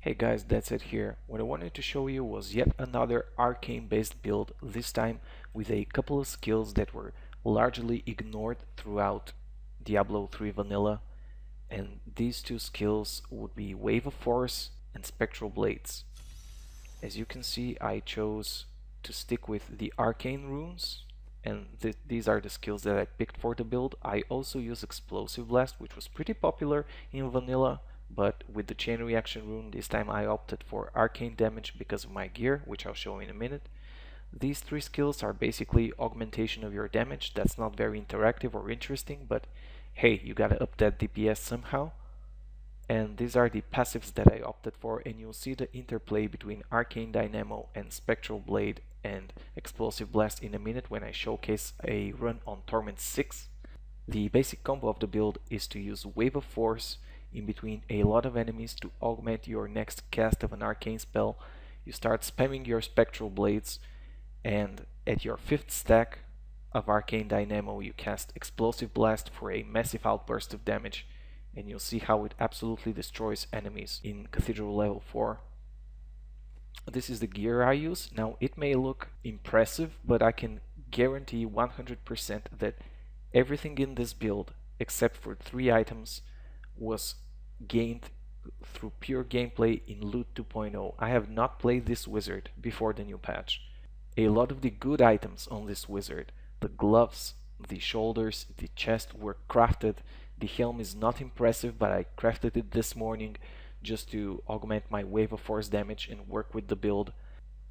Hey guys, that's it here. What I wanted to show you was yet another arcane based build, this time with a couple of skills that were largely ignored throughout Diablo 3 Vanilla, and these two skills would be Wave of Force and Spectral Blades. As you can see, I chose to stick with the arcane runes, and these are the skills that I picked for the build. I also use Explosive Blast, which was pretty popular in Vanilla, but with the chain reaction rune this time I opted for arcane damage because of my gear, which I'll show in a minute. These three skills are basically augmentation of your damage. That's not very interactive or interesting, but hey, you gotta up that DPS somehow. And these are the passives that I opted for, and you'll see the interplay between Arcane Dynamo and Spectral Blade and Explosive Blast in a minute when I showcase a run on Torment 6. The basic combo of the build is to use Wave of Force in between a lot of enemies to augment your next cast of an arcane spell. You start spamming your Spectral Blades, and at your 5th stack of Arcane Dynamo you cast Explosive Blast for a massive outburst of damage, and you'll see how it absolutely destroys enemies in Cathedral level 4. This is the gear I use. Now it may look impressive, but I can guarantee 100% that everything in this build, except for 3 items, was gained through pure gameplay in Loot 2.0. I have not played this wizard before the new patch. A lot of the good items on this wizard, the gloves, the shoulders, the chest, were crafted. The helm is not impressive, but I crafted it this morning just to augment my Wave of Force damage and work with the build.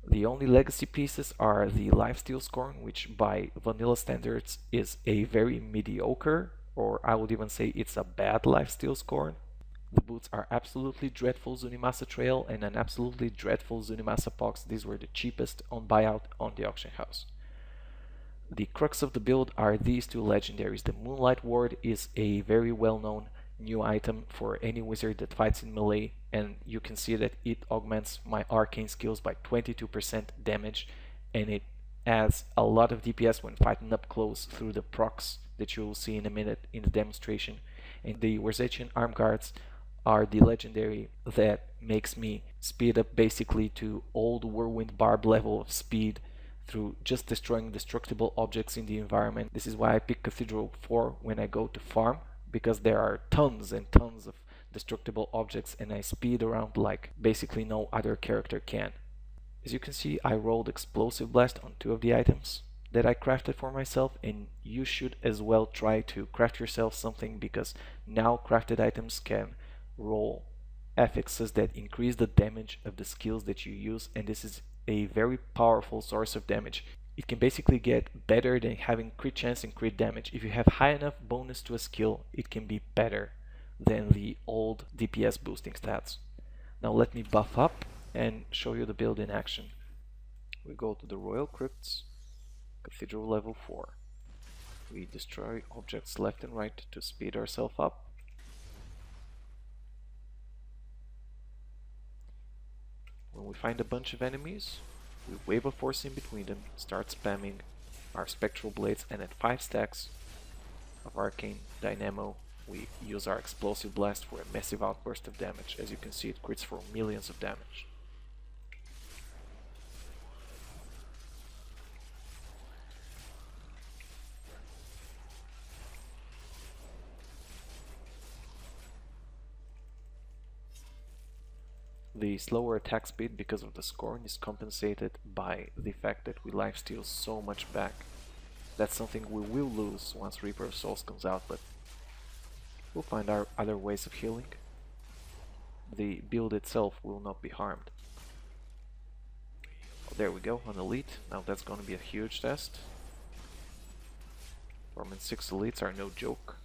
The only legacy pieces are the Lifesteal Scorn, which by vanilla standards is a very mediocre, or I would even say it's a bad Lifesteal Scorn. The boots are absolutely dreadful Zunimasa Trail and an absolutely dreadful Zunimasa Pox. These were the cheapest on buyout on the auction house. The crux of the build are these two legendaries. The Moonlight Ward is a very well-known new item for any wizard that fights in melee, and you can see that it augments my arcane skills by 22% damage, and it adds a lot of DPS when fighting up close through the procs that you will see in a minute in the demonstration. And the Warzetian Arm Guards are the legendary that makes me speed up basically to old Whirlwind Barb level of speed through just destroying destructible objects in the environment. This is why I pick Cathedral 4 when I go to farm, because there are tons and tons of destructible objects and I speed around like basically no other character can. As you can see, I rolled Explosive Blast on 2 of the items that I crafted for myself, and you should as well try to craft yourself something, because now crafted items can roll affixes that increase the damage of the skills that you use, and this is a very powerful source of damage. It can basically get better than having crit chance and crit damage. If you have high enough bonus to a skill, it can be better than the old DPS boosting stats. Now let me buff up and show you the build in action. We go to the Royal Crypts, Cathedral level 4. We destroy objects left and right to speed ourselves up. When we find a bunch of enemies, we Wave of Force in between them, start spamming our Spectral Blades, and at 5 stacks of Arcane Dynamo, we use our Explosive Blast for a massive outburst of damage. As you can see, it crits for millions of damage. The slower attack speed because of the scorn is compensated by the fact that we lifesteal so much back. That's something we will lose once Reaper of Souls comes out, but we'll find our other ways of healing. The build itself will not be harmed. Oh, there we go, on Elite. Now that's going to be a huge test. Torment 6 Elites are no joke.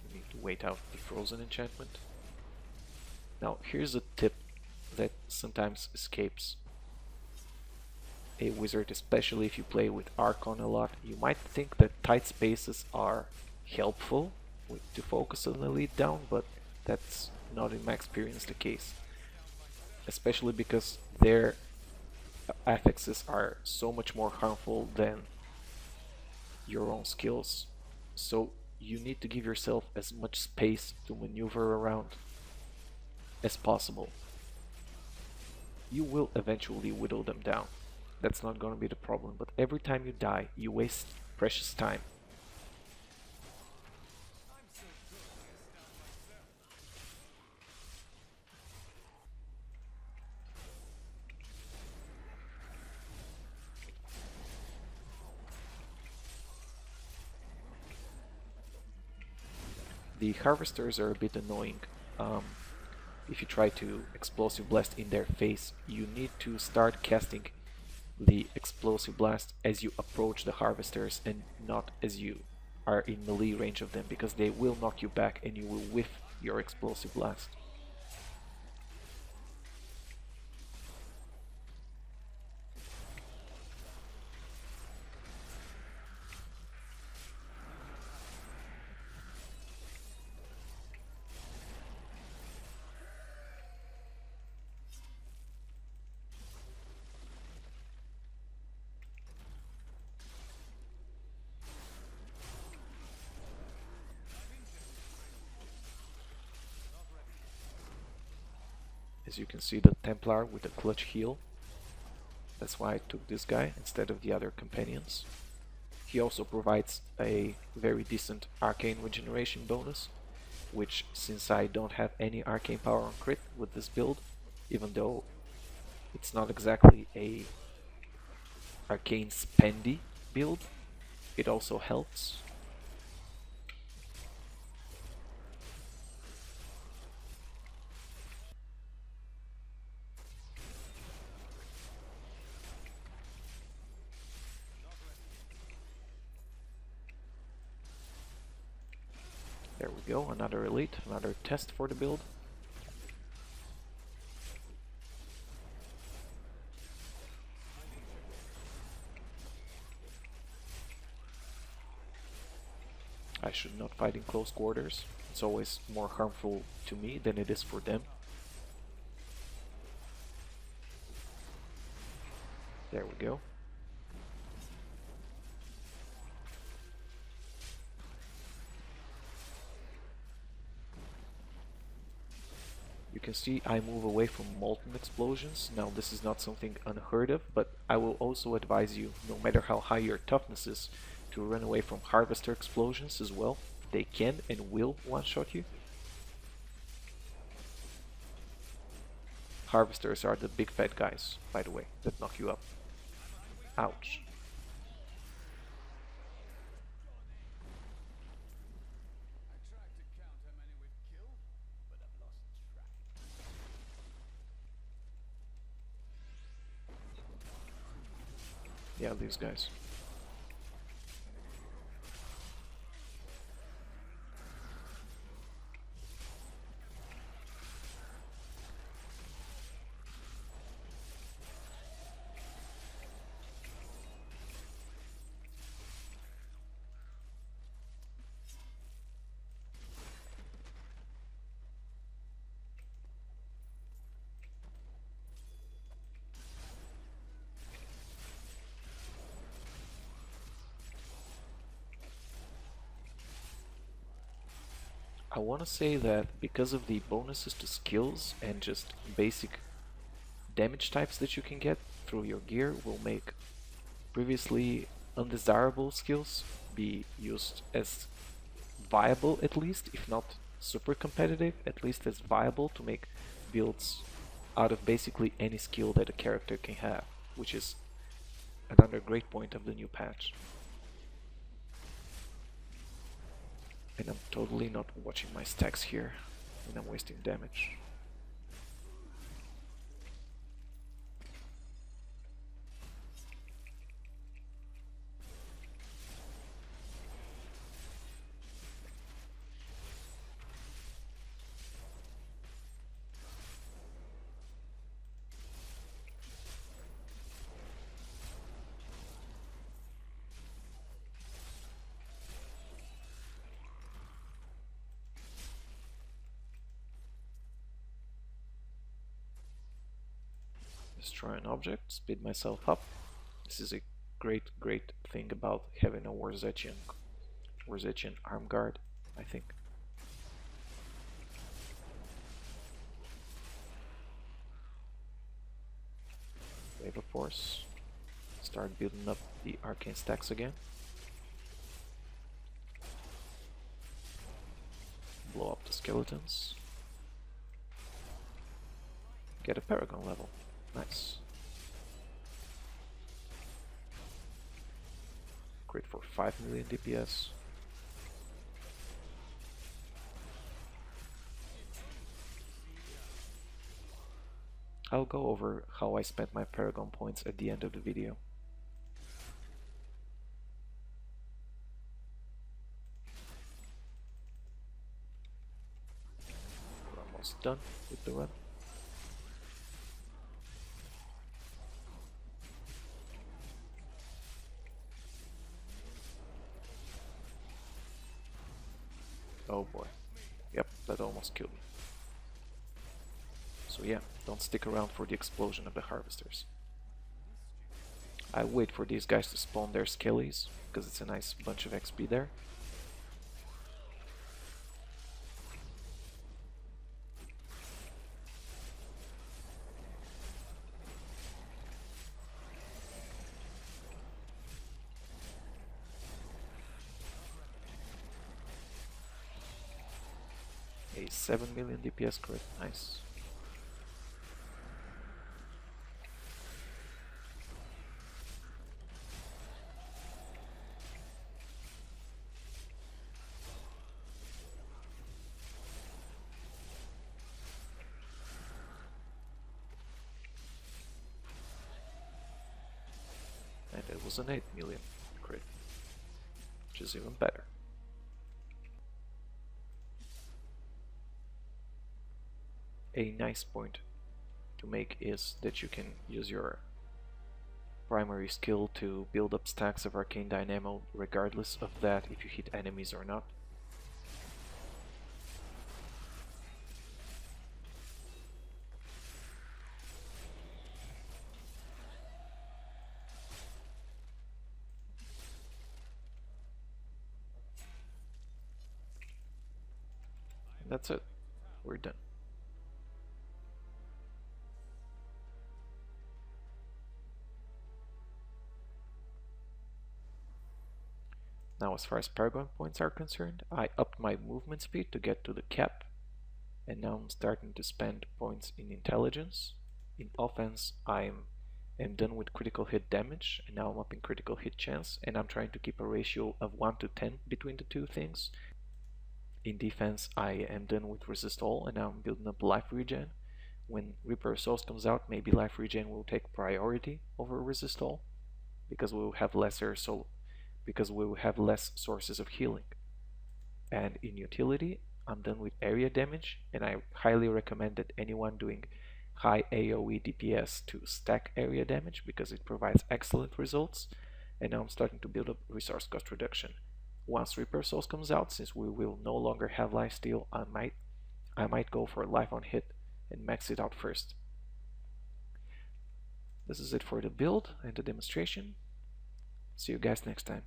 We need to wait out the Frozen enchantment. Now here's a tip that sometimes escapes a wizard, especially if you play with Archon a lot. You might think that tight spaces are helpful to focus an elite down, but that's not in my experience the case. Especially because their affixes are so much more harmful than your own skills. So you need to give yourself as much space to maneuver around as possible. You will eventually whittle them down. That's not going to be the problem, but every time you die, you waste precious time. The harvesters are a bit annoying. If you try to explosive blast in their face, you need to start casting the explosive blast as you approach the harvesters and not as you are in melee range of them, because they will knock you back and you will whiff your explosive blast. As you can see, the Templar with a clutch heal. That's why I took this guy instead of the other companions. He also provides a very decent arcane regeneration bonus, which, since I don't have any arcane power on crit with this build, even though it's not exactly a arcane spendy build, it also helps. There we go, another elite, another test for the build. I should not fight in close quarters. It's always more harmful to me than it is for them. There we go. You can see I move away from molten explosions. Now this is not something unheard of, but I will also advise you, no matter how high your toughness is, to run away from harvester explosions as well. They can and will one-shot you. Harvesters are the big fat guys, by the way, that knock you up. Ouch. Yeah, these guys. I want to say that because of the bonuses to skills and just basic damage types that you can get through your gear will make previously undesirable skills be used as viable, at least, if not super competitive, at least as viable to make builds out of basically any skill that a character can have, which is another great point of the new patch. And I'm totally not watching my stacks here, and I'm wasting damage. Destroy an object, speed myself up. This is a great thing about having a Warzetian arm guard, I think. Wave of Force. Start building up the arcane stacks again. Blow up the skeletons. Get a Paragon level. Nice. Crit for 5 million DPS. I'll go over how I spent my Paragon points at the end of the video. We're almost done with the run. Oh boy. Yep, that almost killed me. So yeah, don't stick around for the explosion of the harvesters. I wait for these guys to spawn their skellies, because it's a nice bunch of XP there. A 7 million DPS crit, nice. And it was an 8 million crit, which is even better. A nice point to make is that you can use your primary skill to build up stacks of Arcane Dynamo regardless of that if you hit enemies or not. And that's it. We're done. Now as far as Paragon points are concerned, I upped my movement speed to get to the cap, and now I'm starting to spend points in intelligence. In offense, am done with critical hit damage, and now I'm up in critical hit chance, and I'm trying to keep a ratio of 1 to 10 between the two things. In defense, I am done with resist all, and now I'm building up life regen. When Reaper Souls comes out, maybe life regen will take priority over resist all, because we will have less sources of healing. And in utility, I'm done with area damage, and I highly recommend that anyone doing high AoE DPS to stack area damage because it provides excellent results. And now I'm starting to build up resource cost reduction. Once Reaper Souls comes out, since we will no longer have lifesteal, I might go for life on hit and max it out first. This is it for the build and the demonstration. See you guys next time.